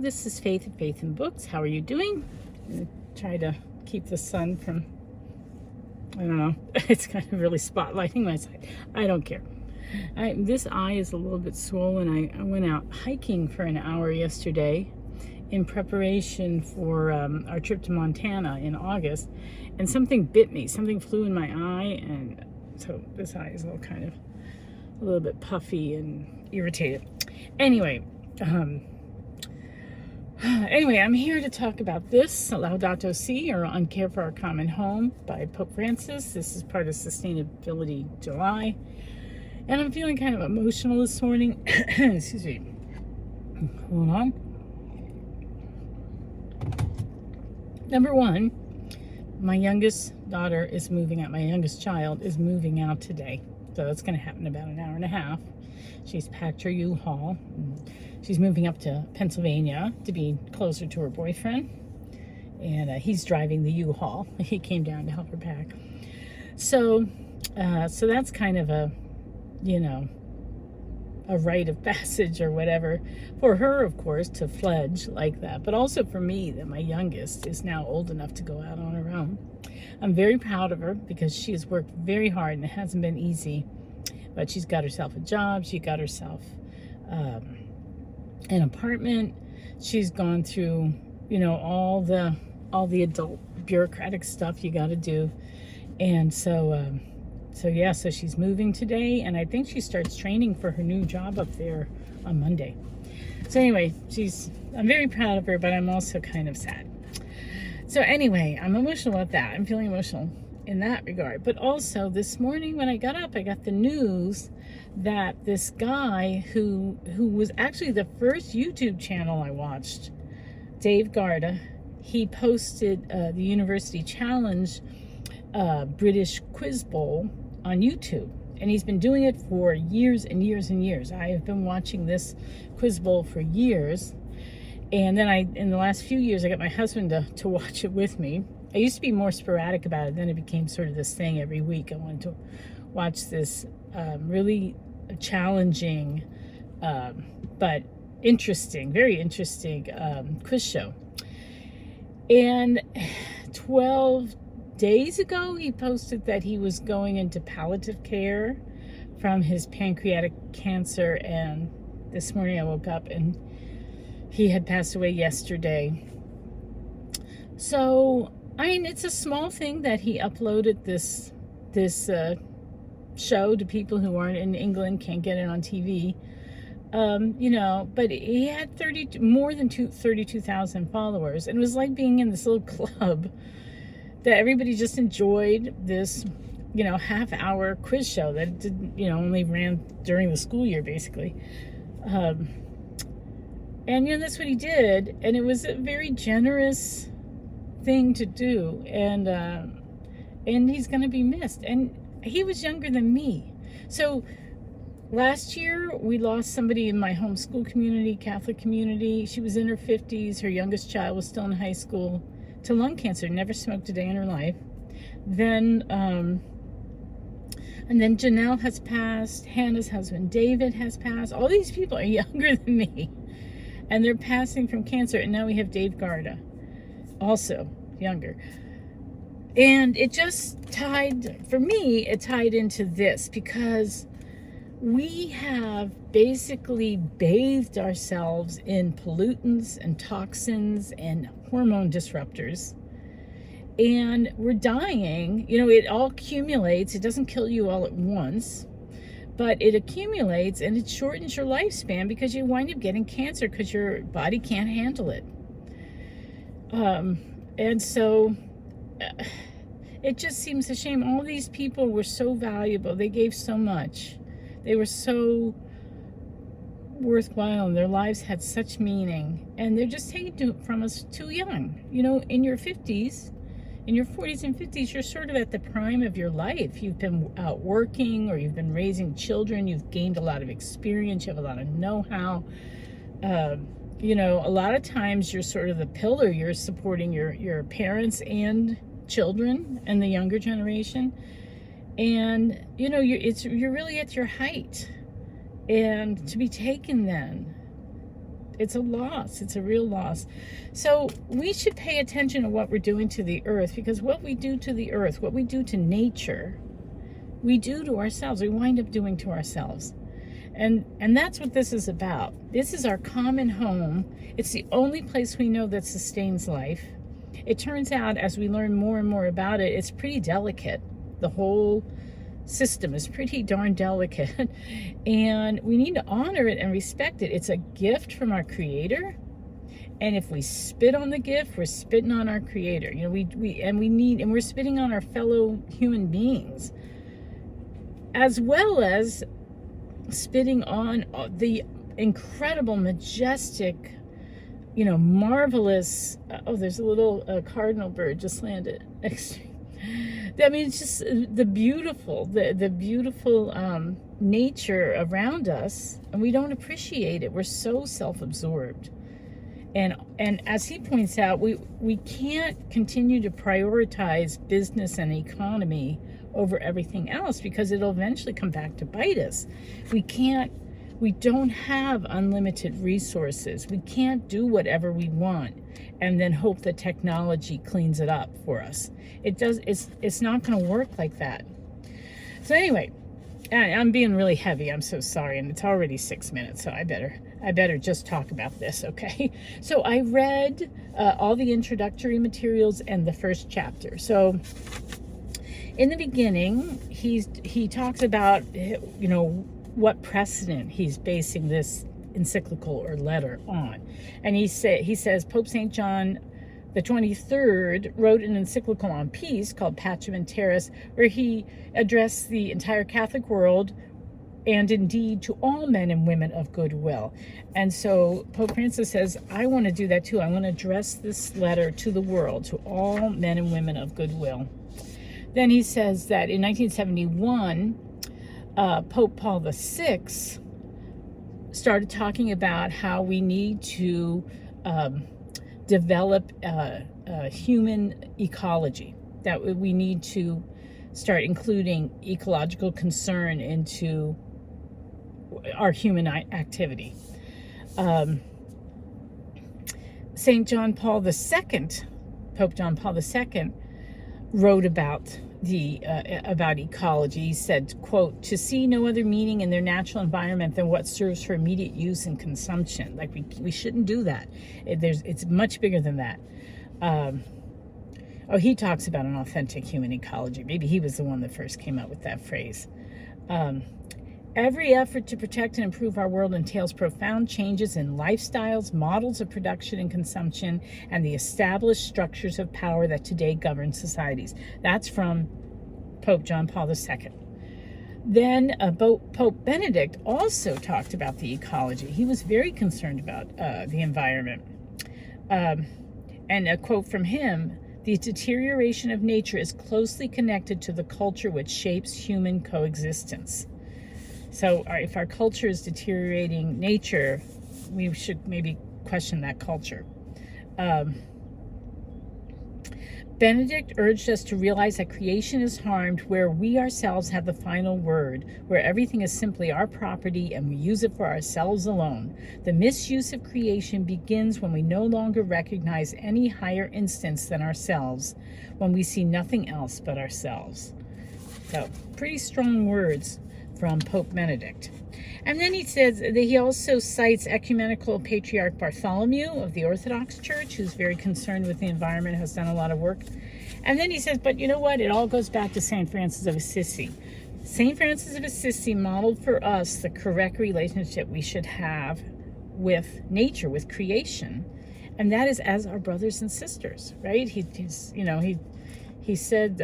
this is Faith at Faith and Books. How are you doing? Try to keep the sun from, I don't know, it's kind of really spotlighting my side. I don't care. This eye is a little bit swollen. I went out hiking for an hour yesterday in preparation for our trip to Montana in August, and something bit me. Something flew in my eye, and so this eye is all kind of a little bit puffy and irritated. Anyway, I'm here to talk about this, Laudato Si, or On Care for Our Common Home by Pope Francis. This is part of Sustainability July. And I'm feeling kind of emotional this morning. Excuse me. Hold on. Number one, my youngest daughter is moving out. My youngest child is moving out today. So that's going to happen in about an hour and a half. She's packed her U-Haul. She's moving up to Pennsylvania to be closer to her boyfriend. And he's driving the U-Haul. He came down to help her pack. So that's kind of a rite of passage or whatever for her, of course, to fledge like that, but also for me that my youngest is now old enough to go out on her own. I'm very proud of her because she has worked very hard and it hasn't been easy, but she's got herself a job. She got herself an apartment. She's gone through all the adult bureaucratic stuff you got to do, and so she's moving today, and I think she starts training for her new job up there on Monday. So anyway, I'm very proud of her, but I'm also kind of sad. So anyway, I'm emotional about that. I'm feeling emotional in that regard. But also this morning when I got up, I got the news that this guy who was actually the first YouTube channel I watched, Dave Garda, he posted the University Challenge British quiz bowl on YouTube, and he's been doing it for years and years and years. I have been watching this quiz bowl for years, and then in the last few years I got my husband to watch it with me. I used to be more sporadic about it, then it became sort of this thing every week. I wanted to watch this really challenging but interesting, very interesting quiz show. And 12 days ago, he posted that he was going into palliative care from his pancreatic cancer, and this morning I woke up and he had passed away yesterday. So, I mean, it's a small thing that he uploaded this show to people who aren't in England, can't get it on TV. But he had more than 32,000 followers, and it was like being in this little club that everybody just enjoyed this, half-hour quiz show that didn't, only ran during the school year, basically. And, that's what he did, and it was a very generous thing to do, and he's going to be missed. And he was younger than me. So last year, we lost somebody in my homeschool community, Catholic community. She was in her 50s. Her youngest child was still in high school, to lung cancer, never smoked a day in her life. Then, and then Janelle has passed. Hannah's husband, David, has passed. All these people are younger than me, and they're passing from cancer. And now we have Dave Garda, also younger. And it just for me, it tied into this because we have basically bathed ourselves in pollutants and toxins and hormone disruptors, and we're dying. It all accumulates. It doesn't kill you all at once, but it accumulates, and it shortens your lifespan because you wind up getting cancer because your body can't handle it. And so it just seems a shame. All these people were so valuable. They gave so much. They were so worthwhile, and their lives had such meaning, and they're just taken from us too young. In your 50s, in your 40s and 50s, you're sort of at the prime of your life. You've been out working, or you've been raising children. You've gained a lot of experience. You have a lot of know-how. A lot of times you're sort of the pillar. You're supporting your parents and children and the younger generation. And, you're really at your height. And to be taken then It's a loss. It's a real loss. So we should pay attention to what we're doing to the earth, because what we do to the earth, what we do to nature, we do to ourselves. We wind up doing to ourselves. And that's what this is about. This is our common home. It's the only place we know that sustains life. It turns out, as we learn more and more about it, it's pretty delicate. The whole system is pretty darn delicate. And we need to honor it and respect it. It's a gift from our Creator. And if we spit on the gift, we're spitting on our Creator. You know, we're spitting on our fellow human beings, as well as spitting on the incredible, majestic, marvelous. Oh, there's a little cardinal bird just landed next to me. I mean, it's just the beautiful nature around us, and we don't appreciate it. We're so self-absorbed. And as he points out, we can't continue to prioritize business and economy over everything else, because it'll eventually come back to bite us. We don't have unlimited resources. We can't do whatever we want and then hope that technology cleans it up for us. It's not going to work like that. So anyway, I'm being really heavy. I'm so sorry. And it's already 6 minutes, so I better just talk about this, okay? So I read all the introductory materials and the first chapter. So in the beginning, he talks about, what precedent he's basing this encyclical or letter on. And he says Pope St. John the 23rd wrote an encyclical on peace called Pacem in Terris, where he addressed the entire Catholic world and indeed to all men and women of goodwill. And so Pope Francis says, I want to do that too. I want to address this letter to the world, to all men and women of goodwill. Then he says that in 1971, Pope Paul VI started talking about how we need to develop human ecology, that we need to start including ecological concern into our human activity. St. John Paul II, Pope John Paul II, wrote about about ecology. He said, quote, to see no other meaning in their natural environment than what serves for immediate use and consumption. Like we shouldn't do that. It's much bigger than that. He talks about an authentic human ecology. Maybe he was the one that first came up with that phrase. Every effort to protect and improve our world entails profound changes in lifestyles, models of production and consumption, and the established structures of power that today govern societies. That's from Pope John Paul II. Then Pope Benedict also talked about the ecology. He was very concerned about the environment. And a quote from him, the deterioration of nature is closely connected to the culture which shapes human coexistence. So if our culture is deteriorating nature, we should maybe question that culture. Benedict urged us to realize that creation is harmed where we ourselves have the final word, where everything is simply our property and we use it for ourselves alone. The misuse of creation begins when we no longer recognize any higher instance than ourselves, when we see nothing else but ourselves. So, pretty strong words from Pope Benedict. And then he says that he also cites Ecumenical Patriarch Bartholomew of the Orthodox Church, who's very concerned with the environment, has done a lot of work. And then he says, but you know what? It all goes back to St. Francis of Assisi. St. Francis of Assisi modeled for us the correct relationship we should have with nature, with creation. And that is as our brothers and sisters, right? He said,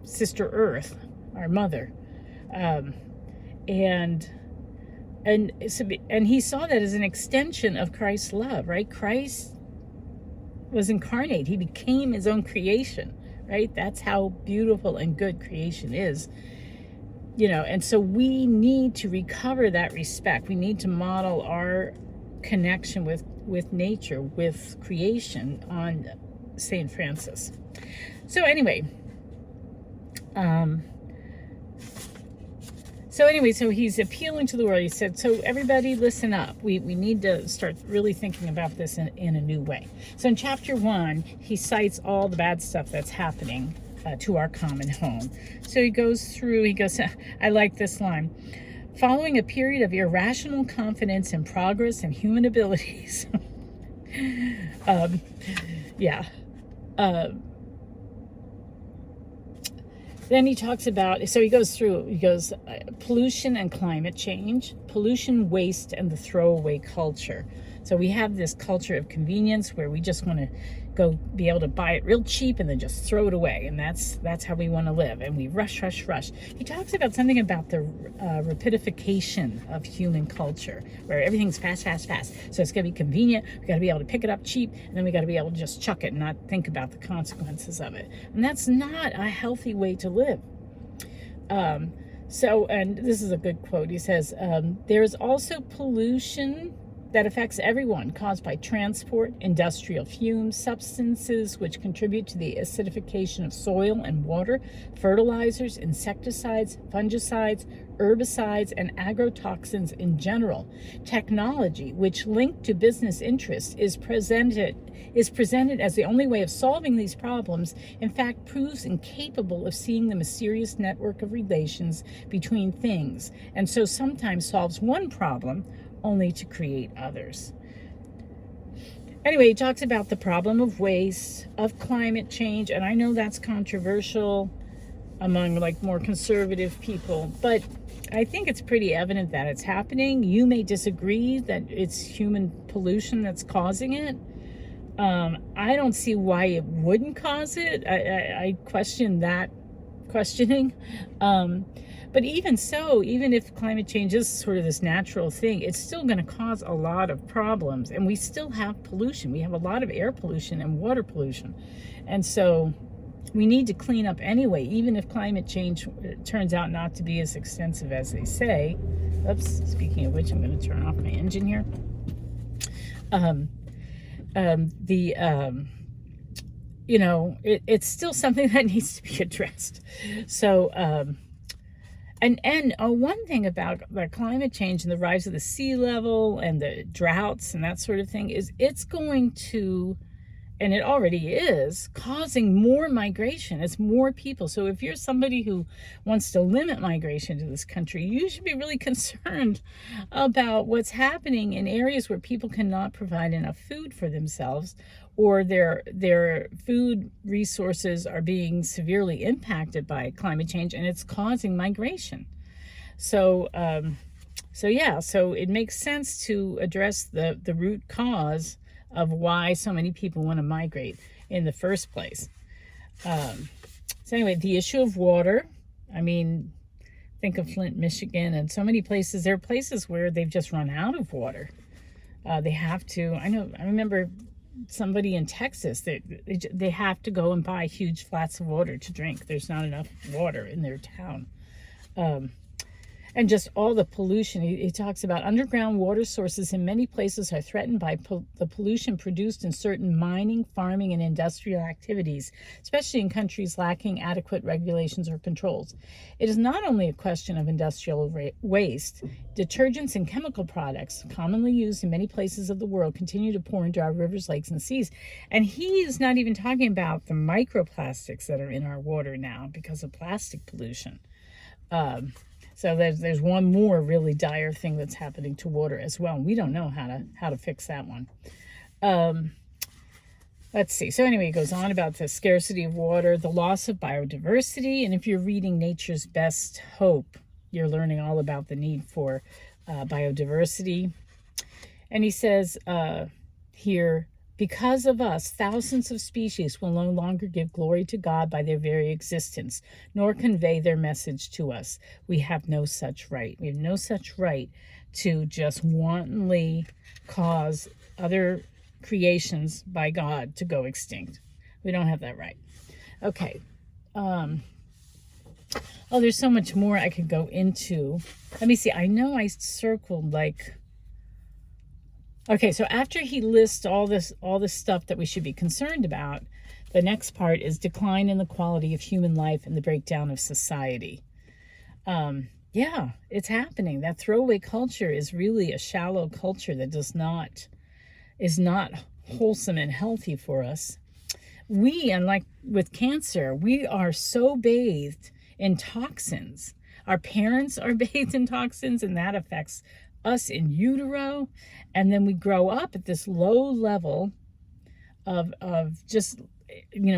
Sister Earth, our mother. And he saw that as an extension of Christ's love, right? Christ was incarnate. He became his own creation, right? That's how beautiful and good creation is. And so we need to recover that respect. We need to model our connection with nature, with creation on St. Francis. So anyway, So anyway, so he's appealing to the world. He said, so everybody listen up. We need to start really thinking about this in a new way. So in chapter 1, he cites all the bad stuff that's happening to our common home. So he goes, I like this line. Following a period of irrational confidence in progress and human abilities. Yeah. Then he talks about, so he goes, pollution and climate change, pollution, waste, and the throwaway culture. So we have this culture of convenience where we just want to go be able to buy it real cheap and then just throw it away. And that's how we want to live. And we rush. He talks about something about the rapidification of human culture, where everything's fast. So it's going to be convenient. We got to be able to pick it up cheap, and then we got to be able to just chuck it and not think about the consequences of it. And that's not a healthy way to live. So, and this is a good quote. He says, there is also pollution that affects everyone, caused by transport, industrial fumes, substances which contribute to the acidification of soil and water, fertilizers, insecticides, fungicides, herbicides, and agrotoxins in general. Technology, which linked to business interests, is presented as the only way of solving these problems, in fact proves incapable of seeing the mysterious network of relations between things, and so sometimes solves one problem only to create others. Anyway, he talks about the problem of waste, of climate change, and I know that's controversial among like more conservative people, but I think it's pretty evident that it's happening. You may disagree that it's human pollution that's causing it. I don't see why it wouldn't cause it. I question that questioning. But even so, even if climate change is sort of this natural thing, it's still going to cause a lot of problems. And we still have pollution. We have a lot of air pollution and water pollution. And so we need to clean up anyway, even if climate change turns out not to be as extensive as they say. Oops, speaking of which, I'm going to turn off my engine here. It's still something that needs to be addressed. So, And one thing about the climate change and the rise of the sea level and the droughts and that sort of thing is it's going to, and it already is, causing more migration. It's more people. So if you're somebody who wants to limit migration to this country, you should be really concerned about what's happening in areas where people cannot provide enough food for themselves, or their food resources are being severely impacted by climate change, and it's causing migration. So it makes sense to address the root cause of why so many people want to migrate in the first place. So anyway, the issue of water, I mean, think of Flint, Michigan, and so many places. There are places where they've just run out of water. They have to, I remember somebody in Texas, they have to go and buy huge flats of water to drink. There's not enough water in their town. And just all the pollution. He talks about underground water sources in many places are threatened by the pollution produced in certain mining, farming, and industrial activities, especially in countries lacking adequate regulations or controls. It is not only a question of industrial waste. Detergents and chemical products, commonly used in many places of the world, continue to pour into our rivers, lakes, and seas. And he's not even talking about the microplastics that are in our water now because of plastic pollution. So there's one more really dire thing that's happening to water as well. And we don't know how to fix that one. Let's see. So anyway, it goes on about the scarcity of water, the loss of biodiversity. And if you're reading Nature's Best Hope, you're learning all about the need for biodiversity. And he says here, because of us, thousands of species will no longer give glory to God by their very existence, nor convey their message to us. We have no such right. We have no such right to just wantonly cause other creations by God to go extinct. We don't have that right. Okay. There's so much more I could go into. Let me see. I know I circled Okay, so after he lists all this stuff that we should be concerned about, the next part is decline in the quality of human life and the breakdown of society. Yeah, it's happening. That throwaway culture is really a shallow culture that is not wholesome and healthy for us. We, unlike with cancer, we are so bathed in toxins. Our parents are bathed in toxins, and that affects us in utero. And then we grow up at this low level of just,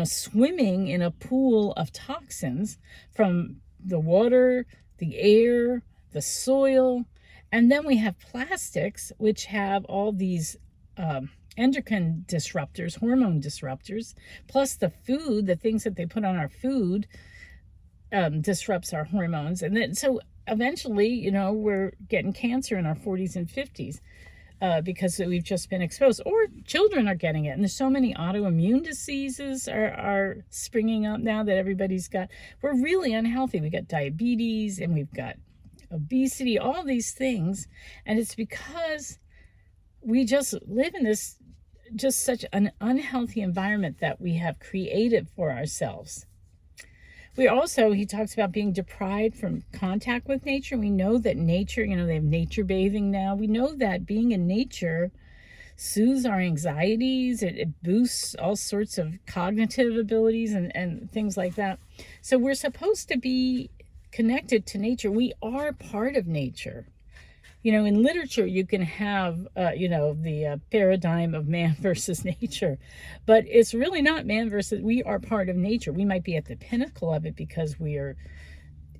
swimming in a pool of toxins from the water, the air, the soil. And then we have plastics, which have all these endocrine disruptors, hormone disruptors, plus the food, the things that they put on our food disrupts our hormones. And then so eventually, we're getting cancer in our 40s and 50s because we've just been exposed, or children are getting it. And there's so many autoimmune diseases are springing up now that everybody's got. We're really unhealthy. We got diabetes and we've got obesity, all these things. And it's because we just live in this just such an unhealthy environment that we have created for ourselves. He talks about being deprived from contact with nature. We know that nature, they have nature bathing now. We know that being in nature soothes our anxieties. It boosts all sorts of cognitive abilities and things like that. So we're supposed to be connected to nature. We are part of nature. In literature, you can have, the paradigm of man versus nature, but it's really not man versus, we are part of nature. We might be at the pinnacle of it because we are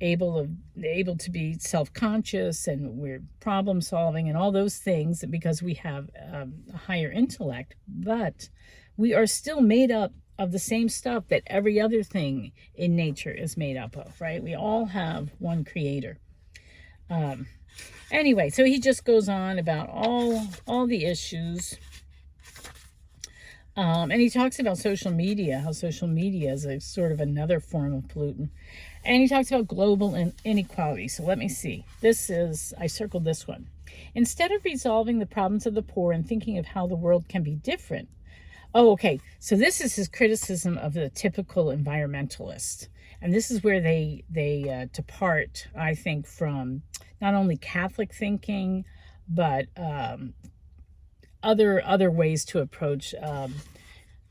able to be self-conscious and we're problem solving and all those things because we have a higher intellect, but we are still made up of the same stuff that every other thing in nature is made up of, right? We all have one creator. Anyway, so he just goes on about all the issues. And he talks about social media, how social media is a sort of another form of pollutant. And he talks about global inequality. So let me see. I circled this one. Instead of resolving the problems of the poor and thinking of how the world can be different. Oh, okay. So this is his criticism of the typical environmentalist. And this is where they depart, I think, from not only Catholic thinking, but other ways to approach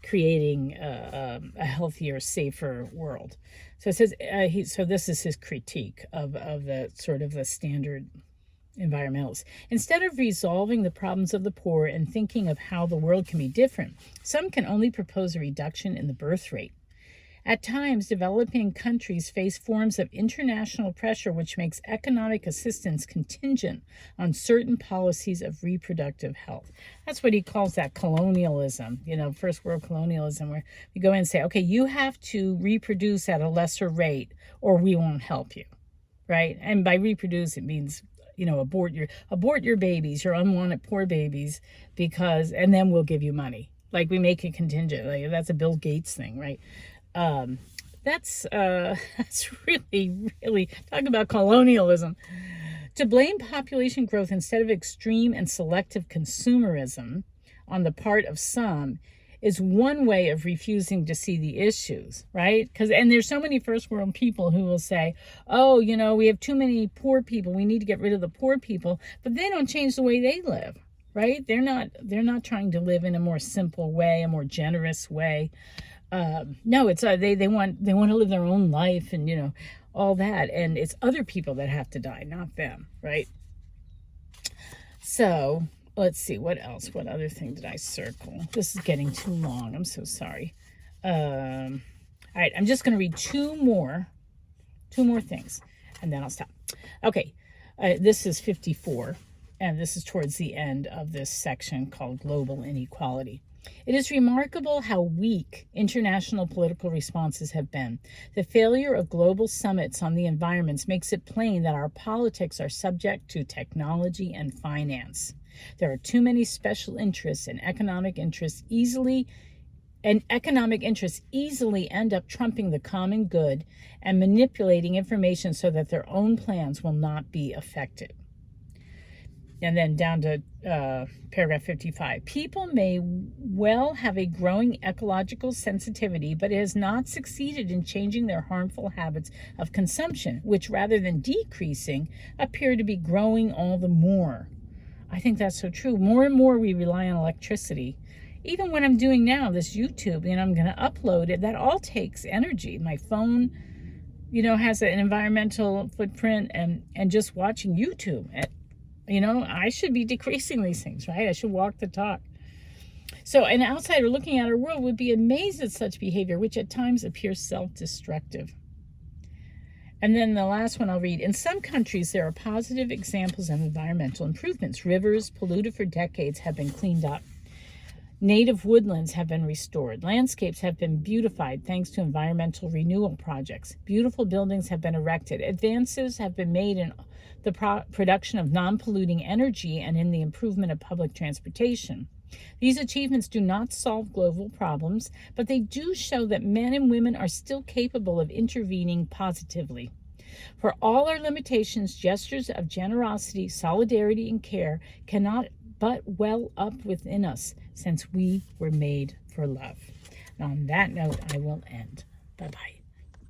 creating a healthier, safer world. So it says so this is his critique of the sort of the standard environmentalists. Instead of resolving the problems of the poor and thinking of how the world can be different, some can only propose a reduction in the birth rate. At times, developing countries face forms of international pressure which makes economic assistance contingent on certain policies of reproductive health. That's what he calls that colonialism, first world colonialism, where we go in and say, okay, you have to reproduce at a lesser rate or we won't help you, right? And by reproduce, it means, abort your babies, your unwanted poor babies, and then we'll give you money. Like we make it contingent. Like that's a Bill Gates thing, right? That's really, really talk about colonialism. To blame population growth instead of extreme and selective consumerism on the part of some is one way of refusing to see the issues, right? And there's so many first world people who will say, oh, we have too many poor people. We need to get rid of the poor people, but they don't change the way they live, right? They're not trying to live in a more simple way, a more generous way. No, it's they want to live their own life and all that, and it's other people that have to die, not them, right? So let's see what else. What other thing did I circle? This is getting too long. I'm so sorry. All right, I'm just going to read two more things, and then I'll stop. Okay, this is 54, and this is towards the end of this section called Global Inequality. It is remarkable how weak international political responses have been. The failure of global summits on the environments makes it plain that our politics are subject to technology and finance. There are too many special interests and economic interests easily end up trumping the common good and manipulating information so that their own plans will not be affected. And then down to paragraph 55. People may well have a growing ecological sensitivity, but it has not succeeded in changing their harmful habits of consumption, which rather than decreasing, appear to be growing all the more. I think that's so true. More and more we rely on electricity. Even what I'm doing now, this YouTube, and I'm going to upload it, that all takes energy. My phone, has an environmental footprint, and just watching YouTube. I should be decreasing these things, right? I should walk the talk. So an outsider looking at our world would be amazed at such behavior, which at times appears self-destructive. And then the last one I'll read. In some countries, there are positive examples of environmental improvements. Rivers polluted for decades have been cleaned up. Native woodlands have been restored. Landscapes have been beautified thanks to environmental renewal projects. Beautiful buildings have been erected. Advances have been made in the production of non-polluting energy and in the improvement of public transportation. These achievements do not solve global problems, but they do show that men and women are still capable of intervening positively. For all our limitations, gestures of generosity, solidarity, and care cannot but well up within us, since we were made for love. And on that note, I will end. Bye-bye.